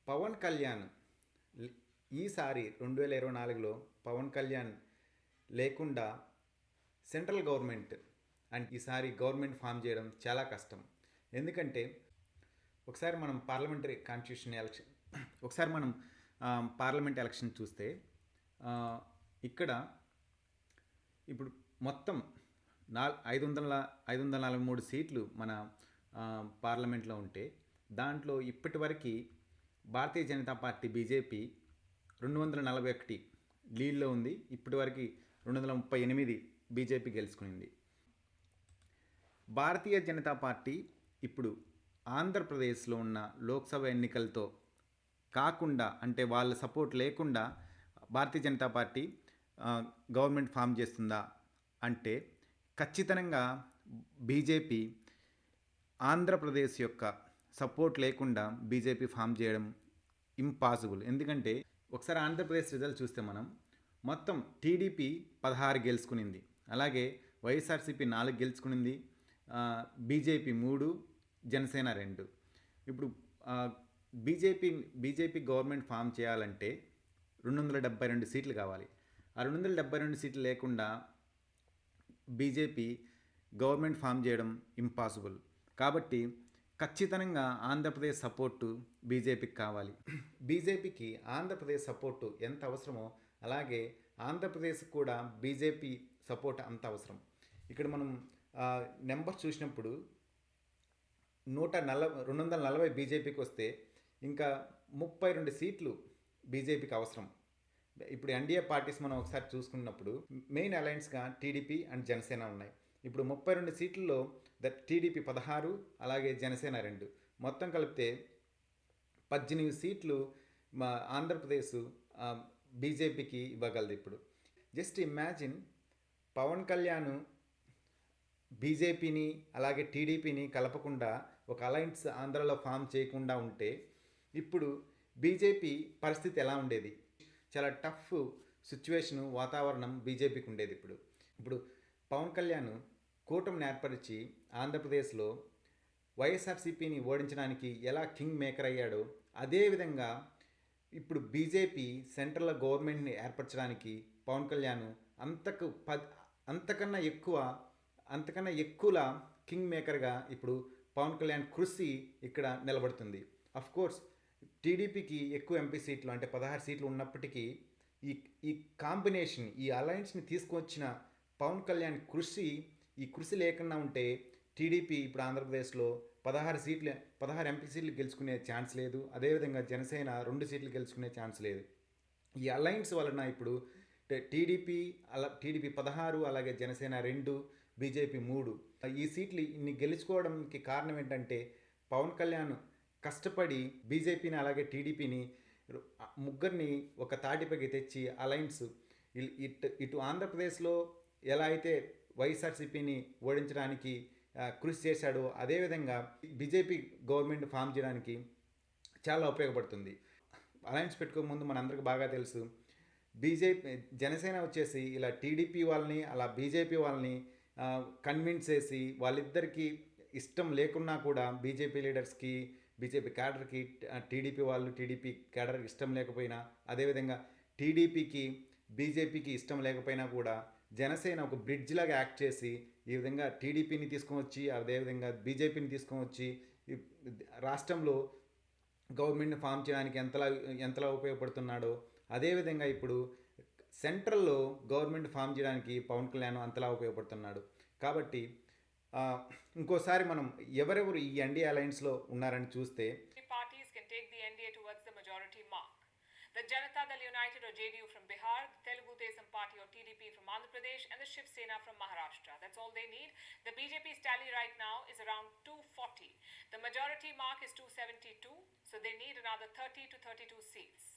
పవన్ కళ్యాణ్ ఈసారి 2024లో పవన్ కళ్యాణ్ లేకుండా central government and ఈసారి గవర్నమెంట్ ఫామ్ చేయడం చాలా కష్టం. ఎందుకంటే ఒకసారి మనం పార్లమెంటరీ కాన్స్టిట్యూషన్ ఎలక్షన్ ఒకసారి మనం పార్లమెంట్ ఎలక్షన్ చూస్తే ఇక్కడ ఇప్పుడు మొత్తం 543 సీట్లు మన పార్లమెంట్లో ఉంటే దాంట్లో ఇప్పటివరకు భారతీయ జనతా పార్టీ బీజేపీ 241 లీడ్లో ఉంది. ఇప్పటివరకు 238 బీజేపీ గెలుచుకునింది. భారతీయ జనతా పార్టీ ఇప్పుడు ఆంధ్రప్రదేశ్లో ఉన్న లోక్సభ ఎన్నికలతో కాకుండా, అంటే వాళ్ళ సపోర్ట్ లేకుండా Bharatiya Janata party government form చేస్తుందా అంటే ఖచ్చితంగా బీజేపీ ఆంధ్రప్రదేశ్ యొక్క సపోర్ట్ లేకుండా బీజేపీ ఫామ్ చేయడం ఇంపాసిబుల్. ఎందుకంటే ఒకసారి ఆంధ్రప్రదేశ్ రిజల్ట్ చూస్తే మనం మొత్తం టీడీపీ 16 గెలుచుకునింది, అలాగే వైఎస్ఆర్సీపీ 4 గెలుచుకునింది, బీజేపీ 3, జనసేన 2. ఇప్పుడు బీజేపీ గవర్నమెంట్ ఫామ్ చేయాలంటే 272 సీట్లు కావాలి. ఆ 272 సీట్లు లేకుండా బీజేపీ గవర్నమెంట్ ఫామ్ చేయడం ఇంపాసిబుల్. కాబట్టి ఖచ్చితంగా ఆంధ్రప్రదేశ్ సపోర్టు బీజేపీకి కావాలి. బీజేపీకి ఆంధ్రప్రదేశ్ సపోర్టు ఎంత అవసరమో అలాగే ఆంధ్రప్రదేశ్కి కూడా బీజేపీ సపోర్ట్ అంత అవసరం. ఇక్కడ మనం నెంబర్ చూసినప్పుడు 240 బీజేపీకి వస్తే ఇంకా 32 సీట్లు బీజేపీకి అవసరం. ఇప్పుడు ఎన్డీఏ పార్టీస్ మనం ఒకసారి చూసుకున్నప్పుడు మెయిన్ అలయన్స్గా టీడీపీ అండ్ జనసేన ఉన్నాయి. ఇప్పుడు 32 సీట్లలో టీడీపీ 16, అలాగే జనసేన 2, మొత్తం కలిపితే 18 సీట్లు మా ఆంధ్రప్రదేశ్ బీజేపీకి ఇవ్వగలదు. ఇప్పుడు జస్ట్ ఇమాజిన్ పవన్ కళ్యాణ్ బీజేపీని అలాగే టీడీపీని కలపకుండా ఒక అలయన్స్ ఆంధ్రలో ఫామ్ చేయకుండా ఉంటే ఇప్పుడు బీజేపీ పరిస్థితి ఎలా ఉండేది? చాలా టఫ్ సిచ్యువేషను, వాతావరణం బీజేపీకి ఉండేది. ఇప్పుడు పవన్ కళ్యాణ్ కూటమిని ఏర్పరిచి ఆంధ్రప్రదేశ్లో వైఎస్ఆర్సీపీని ఓడించడానికి ఎలా కింగ్ మేకర్ అయ్యాడో అదేవిధంగా ఇప్పుడు బీజేపీ సెంట్రల్ గవర్నమెంట్ని ఏర్పరచడానికి పవన్ కళ్యాణ్ అంతకన్నా ఎక్కువ కింగ్ మేకర్గా ఇప్పుడు పవన్ కళ్యాణ్ కృషి ఇక్కడ నిలబడుతుంది. అఫ్కోర్స్ టీడీపీకి ఎక్కువ ఎంపీ సీట్లు అంటే 16 సీట్లు ఉన్నప్పటికీ ఈ కాంబినేషన్, ఈ అలయన్స్ని తీసుకొచ్చిన పవన్ కళ్యాణ్ ఈ కృషి లేకుండా ఉంటే టీడీపీ ఇప్పుడు ఆంధ్రప్రదేశ్లో 16 ఎంపీ సీట్లు గెలుచుకునే ఛాన్స్ లేదు. అదేవిధంగా జనసేన 2 సీట్లు గెలుచుకునే ఛాన్స్ లేదు. ఈ అలయన్స్ వలన ఇప్పుడు టీడీపీ 16, అలాగే జనసేన 2, బీజేపీ 3 ఈ సీట్లు ఇన్ని గెలుచుకోవడానికి కారణం ఏంటంటే పవన్ కళ్యాణ్ కష్టపడి బీజేపీని అలాగే టీడీపీని ముగ్గురిని ఒక తాటిపైకి తెచ్చి అలయన్స్ ఇటు ఆంధ్రప్రదేశ్లో ఎలా అయితే వైఎస్ఆర్సీపీని ఓడించడానికి కృషి చేశాడో అదేవిధంగా బీజేపీ గవర్నమెంట్ ఫామ్ చేయడానికి చాలా ఉపయోగపడుతుంది. అలయన్స్ పెట్టుకోక ముందు మనందరికీ బాగా తెలుసు, జనసేన వచ్చేసి ఇలా టీడీపీ వాళ్ళని అలా బీజేపీ వాళ్ళని కన్విన్స్ చేసి వాళ్ళిద్దరికీ ఇష్టం లేకున్నా కూడా బీజేపీ లీడర్స్కి, బీజేపీ క్యాడర్కి టీడీపీ క్యాడర్ ఇష్టం లేకపోయినా, అదేవిధంగా టీడీపీకి బీజేపీకి ఇష్టం లేకపోయినా కూడా జనసేన ఒక బ్రిడ్జ్ లాగా యాక్ట్ చేసి ఈ విధంగా టీడీపీని తీసుకొని వచ్చి అదేవిధంగా బీజేపీని తీసుకొని వచ్చి రాష్ట్రంలో గవర్నమెంట్ని ఫామ్ చేయడానికి ఎంతలా ఉపయోగపడుతున్నాడో అదేవిధంగా ఇప్పుడు సెంట్రల్లో గవర్నమెంట్ ఫామ్ చేయడానికి పవన్ కళ్యాణ్ అంతలా ఉపయోగపడుతున్నాడు. కాబట్టి ఇంకోసారి మనం ఎవరెవరు ఈ ఎన్డీఏ అలయన్స్లో ఉన్నారని చూస్తే parties can take the NDA towards the majority mark. The Janata Dal United or JDU from Bihar, the Telugu Desam Party or TDP from Andhra Pradesh, and the Shiv Sena from Maharashtra. That's all they need. The BJP's tally right now is around 240. The majority mark is 272, so they need another 30 to 32 seats.